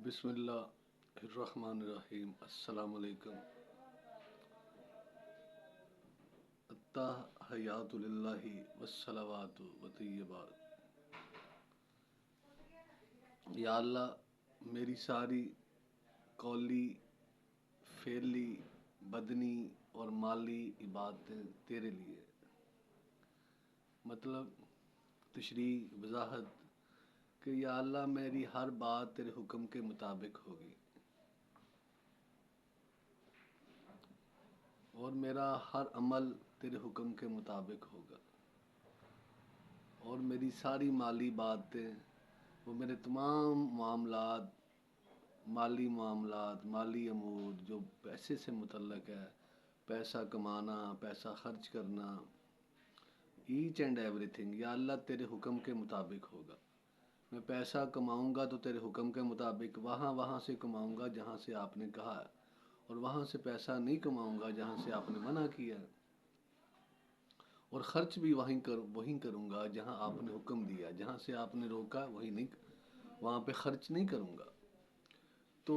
بسم اللہ الرحمن الرحیم، السلام علیکم۔ التحیات للہ والصلوات وطیبات۔ یا اللہ، میری ساری قولی، فعلی، بدنی اور مالی عبادتیں تیرے لیے۔ مطلب تشریح وضاحت کہ یا اللہ میری ہر بات تیرے حکم کے مطابق ہوگی اور میرا ہر عمل تیرے حکم کے مطابق ہوگا، اور میری ساری مالی باتیں، وہ میرے تمام معاملات، مالی امور جو پیسے سے متعلق ہے، پیسہ کمانا، پیسہ خرچ کرنا، ایچ اینڈ ایوری تھنگ یا اللہ تیرے حکم کے مطابق ہوگا۔ میں پیسہ کماؤں گا تو تیرے حکم کے مطابق وہاں سے کماؤں گا جہاں سے آپ نے کہا ہے، اور وہاں سے پیسہ نہیں کماؤں گا جہاں سے آپ نے منع کیا ہے، اور خرچ بھی وہیں کروں گا جہاں آپ نے حکم دیا، جہاں سے آپ نے روکا وہاں پہ خرچ نہیں کروں گا۔ تو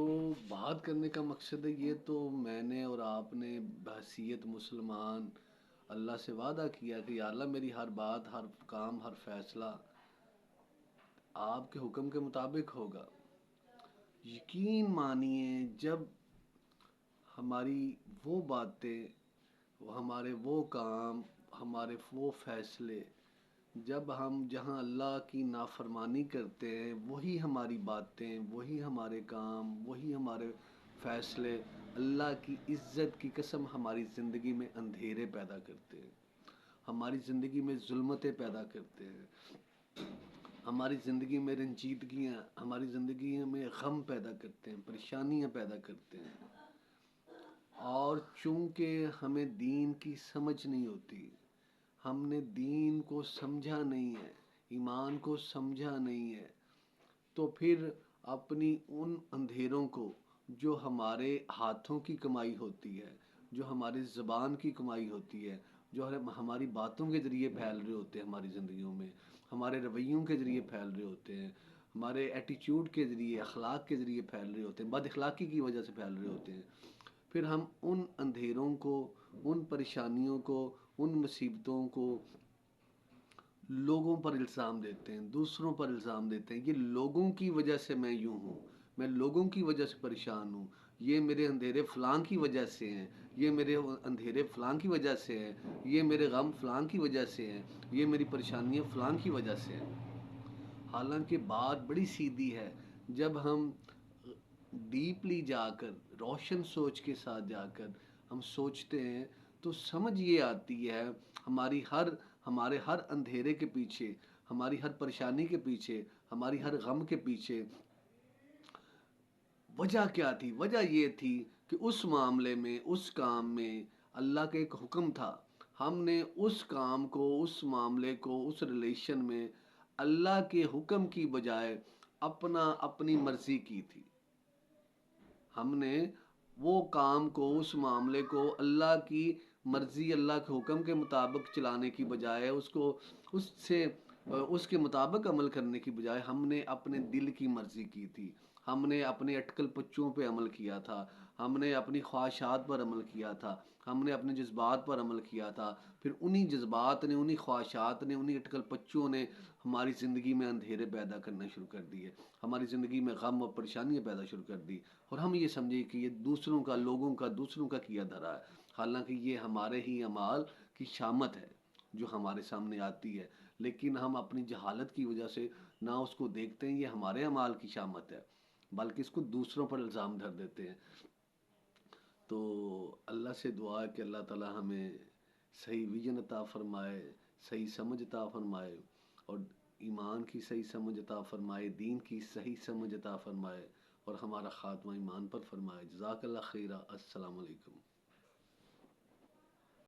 بات کرنے کا مقصد ہے یہ، تو میں نے اور آپ نے بحیثیت مسلمان اللہ سے وعدہ کیا کہ یا اللہ میری ہر بات، ہر کام، ہر فیصلہ آپ کے حکم کے مطابق ہوگا۔ یقین مانیے جب ہماری وہ باتیں، ہمارے وہ کام، ہمارے وہ فیصلے، جب ہم جہاں اللہ کی نافرمانی کرتے ہیں، وہی ہماری باتیں، وہی ہمارے کام، وہی ہمارے فیصلے اللہ کی عزت کی قسم ہماری زندگی میں اندھیرے پیدا کرتے ہیں، ہماری زندگی میں ظلمتیں پیدا کرتے ہیں، ہماری زندگی میں رنجیدگیاں، ہماری زندگی میں غم پیدا کرتے ہیں، پریشانیاں پیدا کرتے ہیں۔ اور چونکہ ہمیں دین کی سمجھ نہیں ہوتی، ہم نے دین کو سمجھا نہیں ہے، ایمان کو سمجھا نہیں ہے، تو پھر اپنی ان اندھیروں کو جو ہمارے ہاتھوں کی کمائی ہوتی ہے، جو ہماری زبان کی کمائی ہوتی ہے، جو ہماری باتوں کے ذریعے پھیل رہے ہوتے ہیں ہماری زندگیوں میں، ہمارے رویوں کے ذریعے پھیل رہے ہوتے ہیں، ہمارے ایٹیچیوڈ کے ذریعے، اخلاق کے ذریعے پھیل رہے ہوتے ہیں، بد اخلاقی کی وجہ سے پھیل رہے ہوتے ہیں، پھر ہم ان اندھیروں کو، ان پریشانیوں کو، ان مصیبتوں کو لوگوں پر الزام دیتے ہیں، دوسروں پر الزام دیتے ہیں، یہ لوگوں کی وجہ سے میں یوں ہوں، میں لوگوں کی وجہ سے پریشان ہوں، یہ میرے اندھیرے فلاں کی وجہ سے ہیں، یہ میرے اندھیرے فلاں کی وجہ سے ہیں، یہ میرے غم فلاں کی وجہ سے ہیں، یہ میری پریشانیاں فلاں کی وجہ سے ہیں۔ حالانکہ بات بڑی سیدھی ہے، جب ہم ڈیپلی جا کر، روشن سوچ کے ساتھ جا کر ہم سوچتے ہیں تو سمجھ یہ آتی ہے ہمارے ہر اندھیرے کے پیچھے، ہماری ہر پریشانی کے پیچھے، ہماری ہر غم کے پیچھے وجہ کیا تھی؟ وجہ یہ تھی کہ اس معاملے میں، اس کام میں اللہ کا ایک حکم تھا، ہم نے اس کام کو، اس معاملے کو، اس ریلیشن میں اللہ کے حکم کی بجائے اپنی مرضی کی تھی۔ ہم نے وہ کام کو، اس معاملے کو اللہ کی مرضی، اللہ کے حکم کے مطابق چلانے کی بجائے، اس کے مطابق عمل کرنے کی بجائے ہم نے اپنے دل کی مرضی کی تھی، ہم نے اپنے اٹکل پچوں پہ عمل کیا تھا، ہم نے اپنی خواہشات پر عمل کیا تھا، ہم نے اپنے جذبات پر عمل کیا تھا، پھر انہی جذبات نے، انہی خواہشات نے، انہی اٹکل پچوں نے ہماری زندگی میں اندھیرے پیدا کرنا شروع کر دیے، ہماری زندگی میں غم اور پریشانیاں پیدا شروع کر دی، اور ہم یہ سمجھے کہ یہ لوگوں کا کیا دھرا ہے، حالانکہ یہ ہمارے ہی اعمال کی شامت ہے جو ہمارے سامنے آتی ہے، لیکن ہم اپنی جہالت کی وجہ سے نہ اس کو دیکھتے ہیں یہ ہمارے اعمال کی شامت ہے، بلکہ اس کو دوسروں پر الزام دھر دیتے ہیں۔ تو اللہ سے دعا ہے کہ اللہ تعالی ہمیں صحیح ویژن عطا فرمائے، صحیح سمجھ عطا فرمائے، اور ایمان کی صحیح سمجھ عطا فرمائے، دین کی صحیح سمجھ عطا فرمائے، اور ہمارا خاتمہ ایمان پر فرمائے۔ جزاک اللہ خیرہ۔ السلام علیکم۔